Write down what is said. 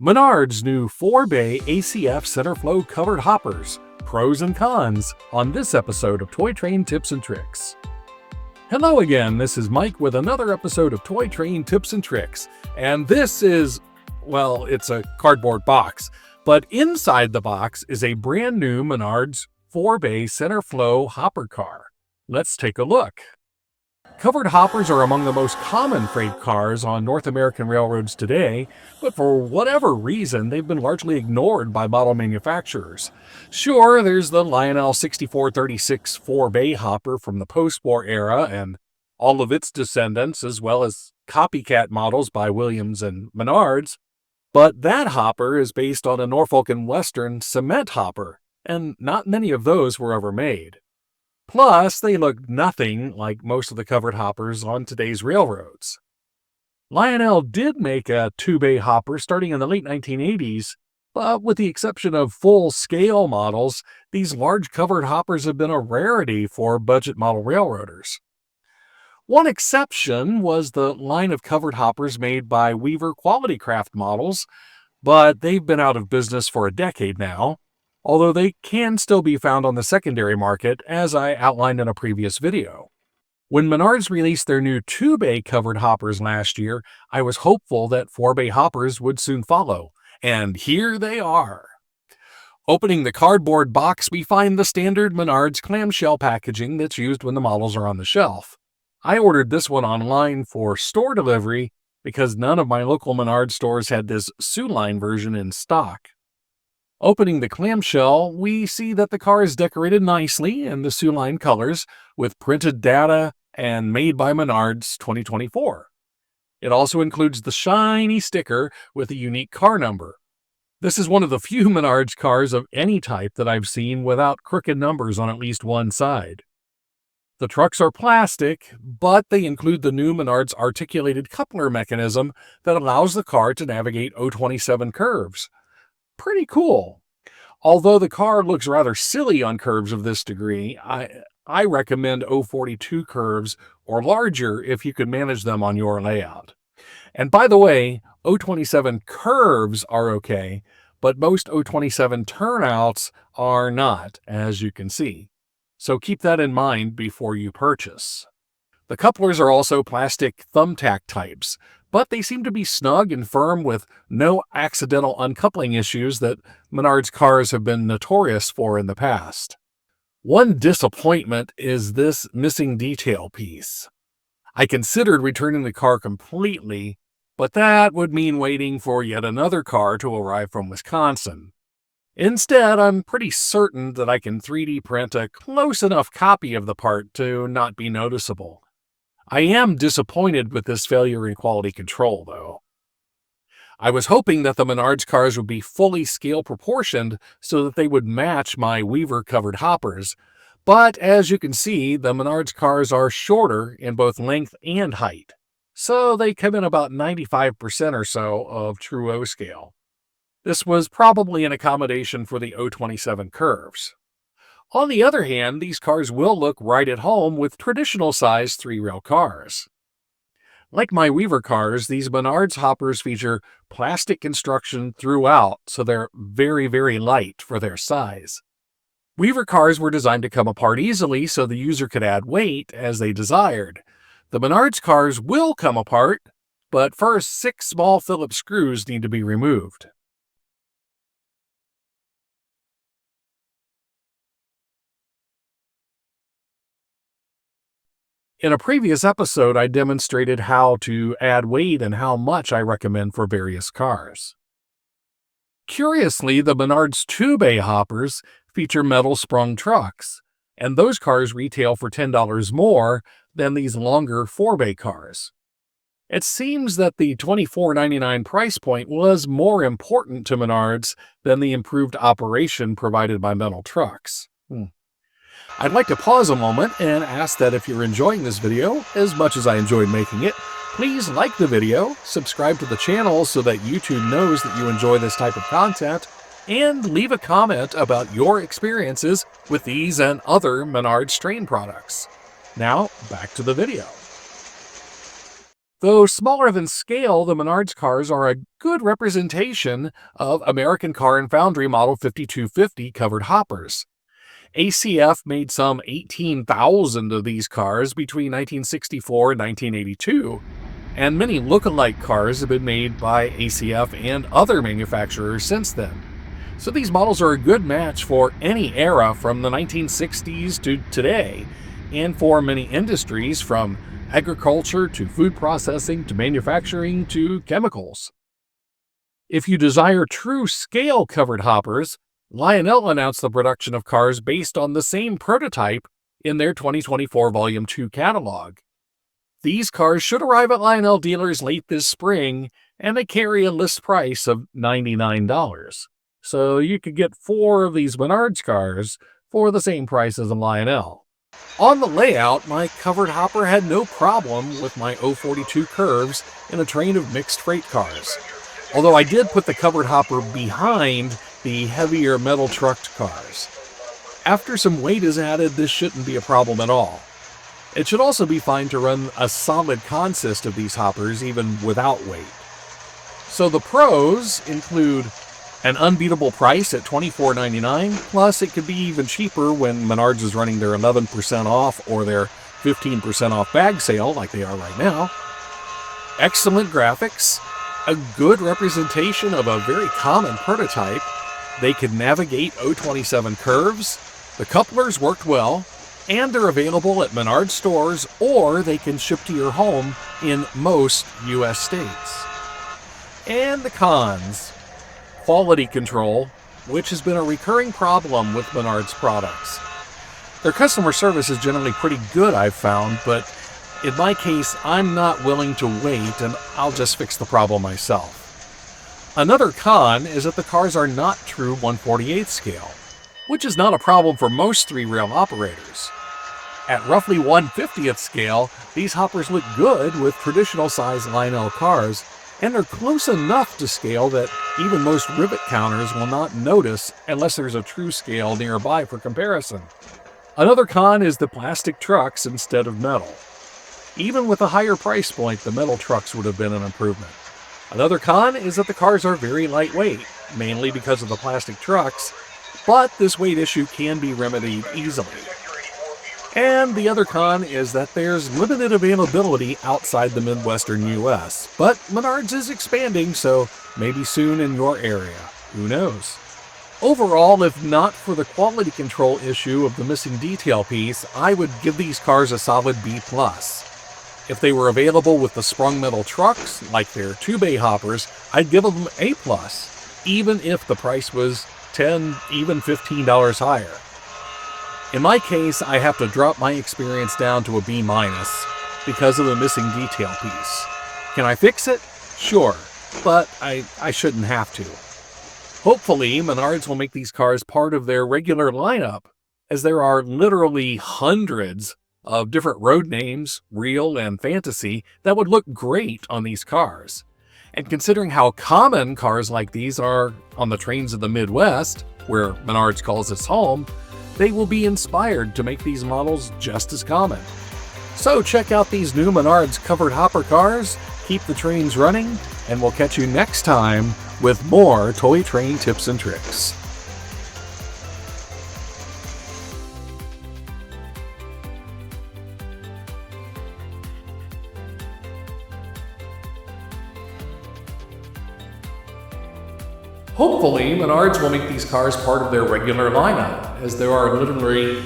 Menards' new 4-bay ACF center flow covered hoppers, pros and cons, on this episode of Toy Train Tips and Tricks. Hello again, this is Mike with another episode of Toy Train Tips and Tricks, and this is, well, it's a cardboard box, but inside the box is a brand new Menards 4-bay center flow hopper car. Let's take a look. Covered hoppers are among the most common freight cars on North American railroads today, but for whatever reason, they've been largely ignored by model manufacturers. Sure, there's the Lionel 6436 4-bay hopper from the post-war era and all of its descendants, as well as copycat models by Williams and Menards, but that hopper is based on a Norfolk and Western cement hopper, and not many of those were ever made. Plus, they look nothing like most of the covered hoppers on today's railroads. Lionel did make a 2-bay hopper starting in the late 1980s, but with the exception of full-scale models, these large covered hoppers have been a rarity for budget model railroaders. One exception was the line of covered hoppers made by Weaver Quality Craft models, but they've been out of business for a decade now, although they can still be found on the secondary market, as I outlined in a previous video. When Menards released their new 2-bay covered hoppers last year, I was hopeful that 4-bay hoppers would soon follow, and here they are. Opening the cardboard box, we find the standard Menards clamshell packaging that's used when the models are on the shelf. I ordered this one online for store delivery because none of my local Menards stores had this Soo Line version in stock. Opening the clamshell, we see that the car is decorated nicely in the Soo Line colors with printed data and Made by Menards 2024. It also includes the shiny sticker with a unique car number. This is one of the few Menards cars of any type that I've seen without crooked numbers on at least one side. The trucks are plastic, but they include the new Menards articulated coupler mechanism that allows the car to navigate 027 curves. Pretty cool. Although the car looks rather silly on curves of this degree, I recommend 042 curves or larger if you can manage them on your layout. And by the way, 027 curves are okay, but most 027 turnouts are not, as you can see. So keep that in mind before you purchase. The couplers are also plastic thumbtack types, but they seem to be snug and firm with no accidental uncoupling issues that Menards cars have been notorious for in the past. One disappointment is this missing detail piece. I considered returning the car completely, but that would mean waiting for yet another car to arrive from Wisconsin. Instead, I'm pretty certain that I can 3D print a close enough copy of the part to not be noticeable. I am disappointed with this failure in quality control, though. I was hoping that the Menards cars would be fully scale proportioned so that they would match my Weaver covered hoppers, but as you can see, the Menards cars are shorter in both length and height, so they come in about 95% or so of true O scale. This was probably an accommodation for the 027 curves. On the other hand, these cars will look right at home with traditional-sized 3-rail cars. Like my Weaver cars, these Menards hoppers feature plastic construction throughout, so they're very, very light for their size. Weaver cars were designed to come apart easily so the user could add weight as they desired. The Menards cars will come apart, but first 6 small Phillips screws need to be removed. In a previous episode, I demonstrated how to add weight and how much I recommend for various cars. Curiously, the Menards 2-bay hoppers feature metal sprung trucks, and those cars retail for $10 more than these longer 4-bay cars. It seems that the $24.99 price point was more important to Menards than the improved operation provided by metal trucks. I'd like to pause a moment and ask that if you're enjoying this video as much as I enjoyed making it, please like the video, subscribe to the channel so that YouTube knows that you enjoy this type of content, and leave a comment about your experiences with these and other Menards train products. Now, back to the video. Though smaller than scale, the Menards cars are a good representation of American Car and Foundry Model 5250 covered hoppers. ACF made some 18,000 of these cars between 1964 and 1982, and many look-alike cars have been made by ACF and other manufacturers since then. So these models are a good match for any era from the 1960s to today, and for many industries from agriculture to food processing to manufacturing to chemicals. If you desire true scale covered hoppers, Lionel announced the production of cars based on the same prototype in their 2024 Volume 2 catalog. These cars should arrive at Lionel dealers late this spring, and they carry a list price of $99. So you could get 4 of these Menards cars for the same price as a Lionel. On the layout, my covered hopper had no problem with my 042 curves in a train of mixed freight cars, although I did put the covered hopper behind the heavier metal trucked cars. After some weight is added, this shouldn't be a problem at all. It should also be fine to run a solid consist of these hoppers even without weight. So the pros include an unbeatable price at $24.99, plus it could be even cheaper when Menards is running their 11% off or their 15% off bag sale like they are right now. Excellent graphics, a good representation of a very common prototype. They could navigate 027 curves, the couplers worked well, and they're available at Menards stores, or they can ship to your home in most U.S. states. And the cons. Quality control, which has been a recurring problem with Menards products. Their customer service is generally pretty good, I've found, but in my case, I'm not willing to wait, and I'll just fix the problem myself. Another con is that the cars are not true 1/48 scale, which is not a problem for most 3-rail operators. At roughly 1/50th scale, these hoppers look good with traditional size Lionel cars, and they're close enough to scale that even most rivet counters will not notice unless there's a true scale nearby for comparison. Another con is the plastic trucks instead of metal. Even with a higher price point, the metal trucks would have been an improvement. Another con is that the cars are very lightweight, mainly because of the plastic trucks, but this weight issue can be remedied easily. And the other con is that there's limited availability outside the Midwestern US, but Menards is expanding, so maybe soon in your area. Who knows? Overall, if not for the quality control issue of the missing detail piece, I would give these cars a solid B+. If they were available with the sprung metal trucks, like their 2-bay hoppers, I'd give them A+, even if the price was $10, even $15 higher. In my case, I have to drop my experience down to a B- because of the missing detail piece. Can I fix it? Sure, but I shouldn't have to. Hopefully, Menards will make these cars part of their regular lineup, as there are literally hundreds of different road names, real and fantasy, that would look great on these cars. And considering how common cars like these are on the trains of the Midwest, where Menards calls its home, they will be inspired to make these models just as common. So check out these new Menards covered hopper cars, keep the trains running, and we'll catch you next time with more toy train tips and tricks. Hopefully, Menards will make these cars part of their regular lineup, as there are literally